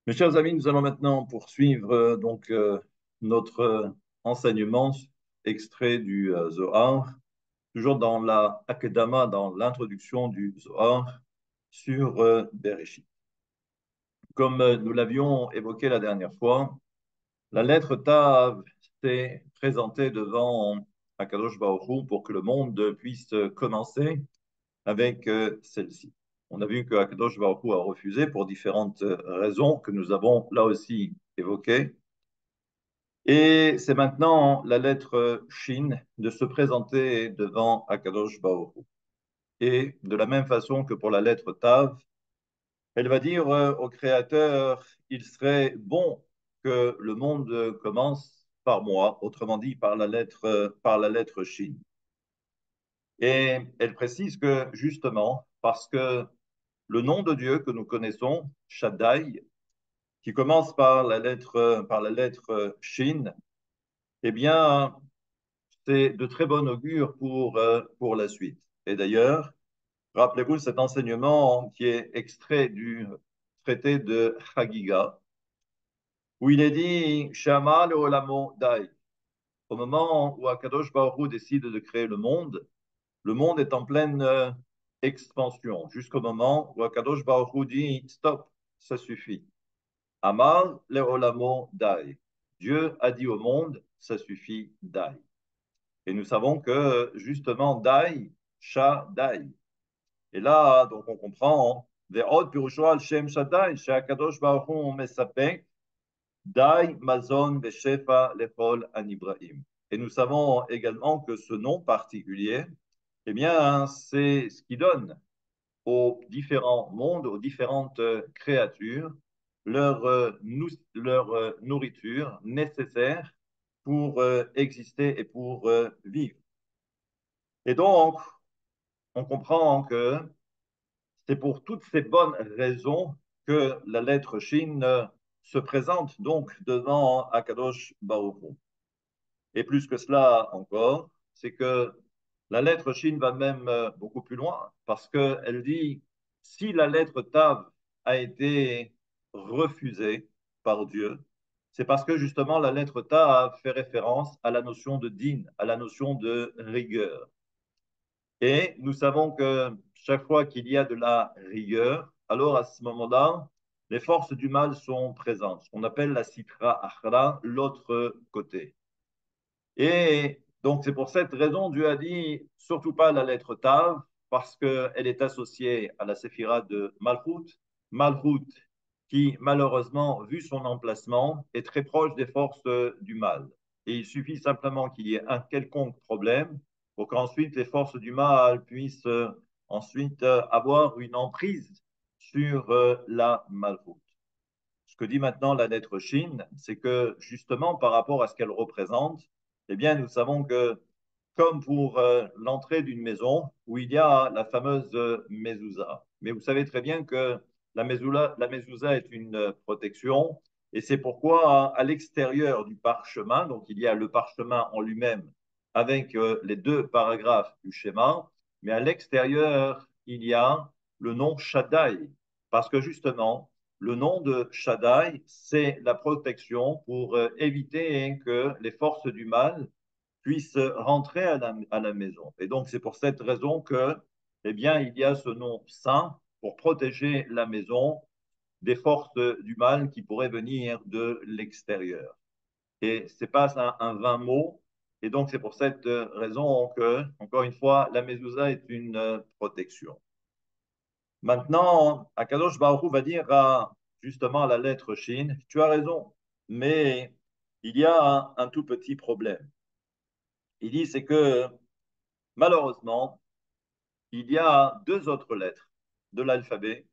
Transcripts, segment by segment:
Mes chers amis, nous allons maintenant poursuivre notre enseignement extrait du Zohar, toujours dans la Akedama, dans l'introduction du Zohar sur Bereshit. Comme nous l'avions évoqué la dernière fois, la lettre Tav s'est présentée devant Akadosh Baruch Hu pour que le monde puisse commencer avec celle-ci. On a vu que Akadosh Baruch Hu a refusé pour différentes raisons que nous avons là aussi évoquées. Et c'est maintenant la lettre Shin de se présenter devant Akadosh Baruch Hu. Et de la même façon que pour la lettre Tav, elle va dire au Créateur, il serait bon que le monde commence par moi, autrement dit par la lettre Shin. Et elle précise que justement, parce que le nom de Dieu que nous connaissons, Shaddai, qui commence par la lettre Shin, eh bien, c'est de très bon augure pour la suite. Et d'ailleurs, rappelez-vous cet enseignement qui est extrait du traité de Chagiga, où il est dit Shama le olamo dai. Au moment où Akadosh Baruch Hu décide de créer le monde est en pleine expansion, jusqu'au moment où Akadosh Baruch Hu dit stop, ça suffit. Amar le olamo dai. Dieu a dit au monde, ça suffit, dai. Et nous savons que justement, dai, sha, dai. Et là, donc on comprend, ve'od pirusho al shem shaddai, she'akadosh baruch hu mesapek, dai mazon ve'shefa lechol anibrahim. Et nous savons également que ce nom particulier, eh bien, c'est ce qui donne aux différents mondes, aux différentes créatures, leur nourriture nécessaire pour exister et pour vivre. Et donc, on comprend que c'est pour toutes ces bonnes raisons que la lettre Shin se présente donc devant Akadosh Baruch Hu. Et plus que cela encore, c'est que la lettre Shin va même beaucoup plus loin, parce qu'elle dit, si la lettre Tav a été refusée par Dieu, c'est parce que justement la lettre Tav fait référence à la notion de din, à la notion de rigueur. Et nous savons que chaque fois qu'il y a de la rigueur, alors à ce moment-là, les forces du mal sont présentes, ce qu'on appelle la sitra achra, l'autre côté. Et donc, c'est pour cette raison, Dieu a dit surtout pas la lettre Tav, parce qu'elle est associée à la séphira de Malchut. Malchut, qui malheureusement, vu son emplacement, est très proche des forces du mal. Et il suffit simplement qu'il y ait un quelconque problème pour qu'ensuite les forces du mal puissent ensuite avoir une emprise sur la Malchut. Ce que dit maintenant la lettre Shin, c'est que justement par rapport à ce qu'elle représente, eh bien nous savons que comme pour l'entrée d'une maison où il y a la fameuse mezouza. Mais vous savez très bien que la mezouza est une protection et c'est pourquoi à l'extérieur du parchemin, donc il y a le parchemin en lui-même avec les deux paragraphes du schéma, mais à l'extérieur, il y a le nom Shaddai, parce que justement, le nom de Shaddai, c'est la protection pour éviter que les forces du mal puissent rentrer à la maison. Et donc, c'est pour cette raison que, eh bien, il y a ce nom saint pour protéger la maison des forces du mal qui pourraient venir de l'extérieur. Et ce n'est pas un vain mot. Et donc, c'est pour cette raison que, encore une fois, la mezouza est une protection. Maintenant, Akadosh Baruch Hu va dire à justement la lettre Shin, tu as raison, mais il y a un tout petit problème. Il dit, c'est que malheureusement, il y a deux autres lettres de l'alphabet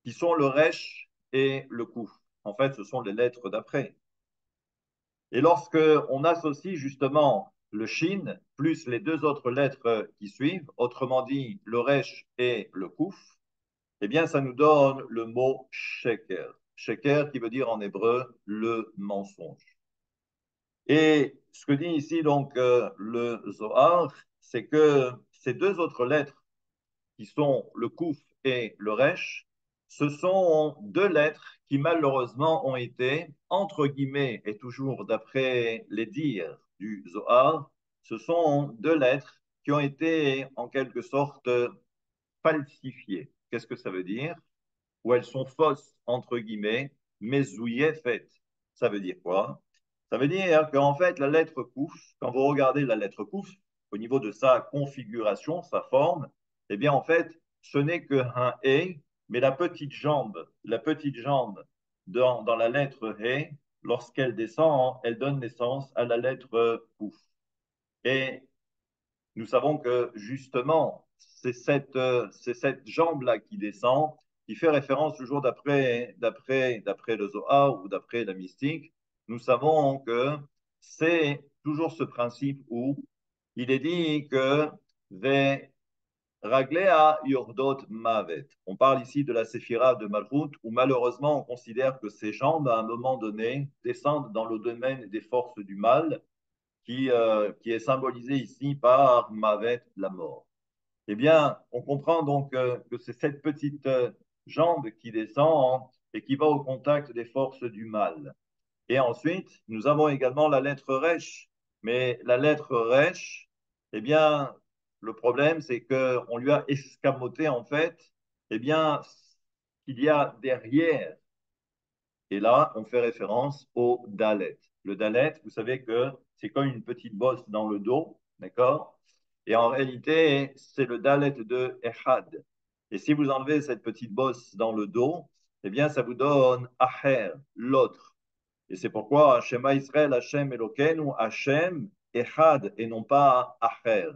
qui sont le Resh et le Kouf. En fait, ce sont les lettres d'après. Et lorsque on associe justement le Shin plus les deux autres lettres qui suivent, autrement dit le Resh et le Kouf, eh bien, ça nous donne le mot Sheker. Sheker qui veut dire en hébreu le mensonge. Et ce que dit ici donc le Zohar, c'est que ces deux autres lettres qui sont le Kouf et le Resh, ce sont deux lettres qui malheureusement ont été, entre guillemets, et toujours d'après les dires du Zohar, ce sont deux lettres qui ont été en quelque sorte falsifiées. Qu'est-ce que ça veut dire? Ou elles sont fausses, entre guillemets, mais faites. Ça veut dire quoi? Ça veut dire qu'en fait, la lettre Kouf, quand vous regardez la lettre Kouf, au niveau de sa configuration, sa forme, eh bien, en fait, ce n'est qu'un E, mais la petite jambe dans la lettre E, lorsqu'elle descend, elle donne naissance à la lettre Kouf. Et nous savons que justement, c'est cette jambe-là qui descend, qui fait référence toujours d'après le Zohar ou d'après la mystique. Nous savons que c'est toujours ce principe où il est dit que Ve Raglea Yordot Mavet. On parle ici de la séphira de Malchut, où malheureusement on considère que ces jambes, à un moment donné, descendent dans le domaine des forces du mal, qui est symbolisé ici par Mavet, la mort. Eh bien, on comprend donc que c'est cette petite jambe qui descend et qui va au contact des forces du mal. Et ensuite, nous avons également la lettre Resh. Mais la lettre Resh, eh bien, le problème, c'est qu'on lui a escamoté, en fait, eh bien, qu'il y a derrière. Et là, on fait référence au Dalet. Le Dalet, vous savez que c'est comme une petite bosse dans le dos, d'accord? Et en réalité, c'est le Dalet de Echad. Et si vous enlevez cette petite bosse dans le dos, eh bien, ça vous donne Aher, l'autre. Et c'est pourquoi Shema Israël, Hashem Elokeinu, Hashem Echad, et non pas Aher.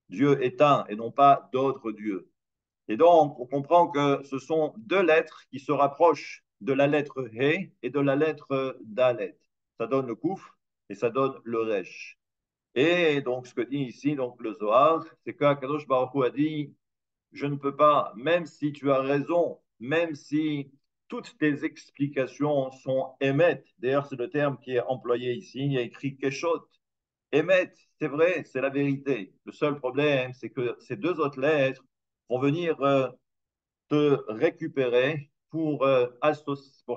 Dieu est un et non pas d'autres dieux. Et donc, on comprend que ce sont deux lettres qui se rapprochent de la lettre He et de la lettre Dalet. Ça donne le Kouf et ça donne le Resh. Et donc, ce que dit ici donc, le Zohar, c'est qu'Akadosh Baruch Hu a dit, je ne peux pas, même si tu as raison, même si toutes tes explications sont émettes, d'ailleurs c'est le terme qui est employé ici, il y a écrit Keshot, émettent, c'est vrai, c'est la vérité. Le seul problème, c'est que ces deux autres lettres vont venir te récupérer pour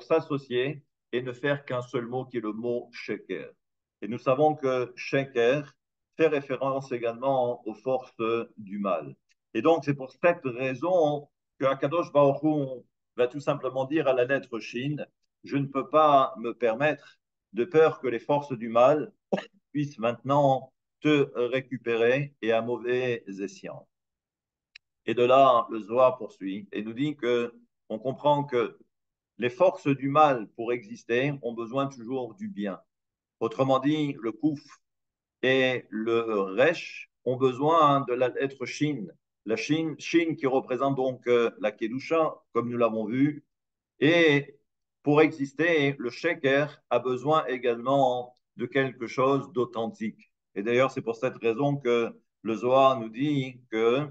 s'associer et ne faire qu'un seul mot qui est le mot sheker. Et nous savons que sheker fait référence également aux forces du mal. Et donc, c'est pour cette raison que Akadosh Baruch Hu va tout simplement dire à la lettre Shin, je ne peux pas me permettre, de peur que les forces du mal puissent maintenant te récupérer et à mauvais escient. Et de là, le Zohar poursuit et nous dit que on comprend que les forces du mal, pour exister, ont besoin toujours du bien. Autrement dit, le Kouf et le Resh ont besoin de la lettre Shin. La Shin qui représente donc la Kedusha, comme nous l'avons vu. Et pour exister, le Sheker a besoin également de quelque chose d'authentique. Et d'ailleurs, c'est pour cette raison que le Zohar nous dit que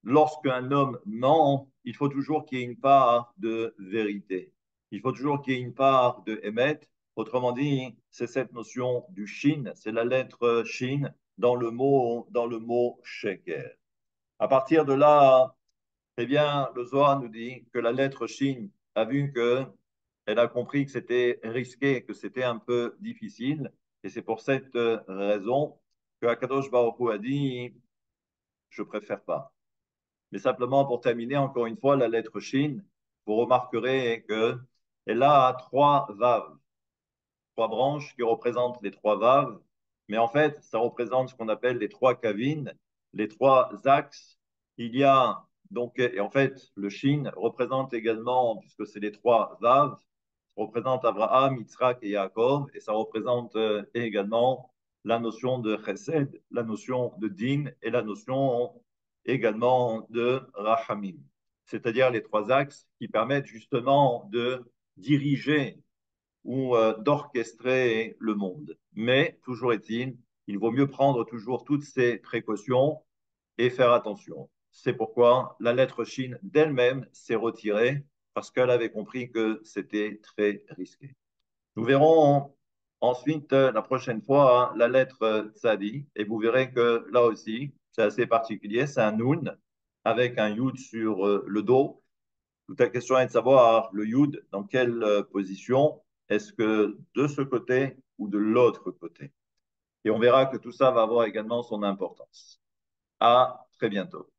lorsqu'un homme ment, il faut toujours qu'il y ait une part de vérité. Il faut toujours qu'il y ait une part de émet. Autrement dit, c'est cette notion du shin, c'est la lettre shin dans le mot sheker. À partir de là, eh bien, le Zohar nous dit que la lettre shin a vu que elle a compris que c'était risqué, que c'était un peu difficile, et c'est pour cette raison que Akadosh Baruch Hu a dit, je préfère pas. Mais simplement pour terminer, encore une fois, la lettre Shin, vous remarquerez qu'elle a trois vaves, trois branches qui représentent les trois vaves, mais en fait, ça représente ce qu'on appelle les trois kavines, les trois axes. Il y a donc, et en fait, le Shin représente également, puisque c'est les trois vaves, ça représente Abraham, Yitzhak et Yaakov, et ça représente également la notion de chesed, la notion de din et la notion également de rachamim, c'est-à-dire les trois axes qui permettent justement de diriger ou d'orchestrer le monde. Mais toujours est-il, il vaut mieux prendre toujours toutes ces précautions et faire attention. C'est pourquoi la lettre Chine d'elle-même s'est retirée parce qu'elle avait compris que c'était très risqué. Nous verrons ensuite la prochaine fois la lettre Tzadi et vous verrez que là aussi, c'est assez particulier, c'est un Nun avec un Yud sur le dos Toute la question est de savoir le yud dans quelle position, est-ce que de ce côté ou de l'autre côté. Et on verra que tout ça va avoir également son importance. À très bientôt.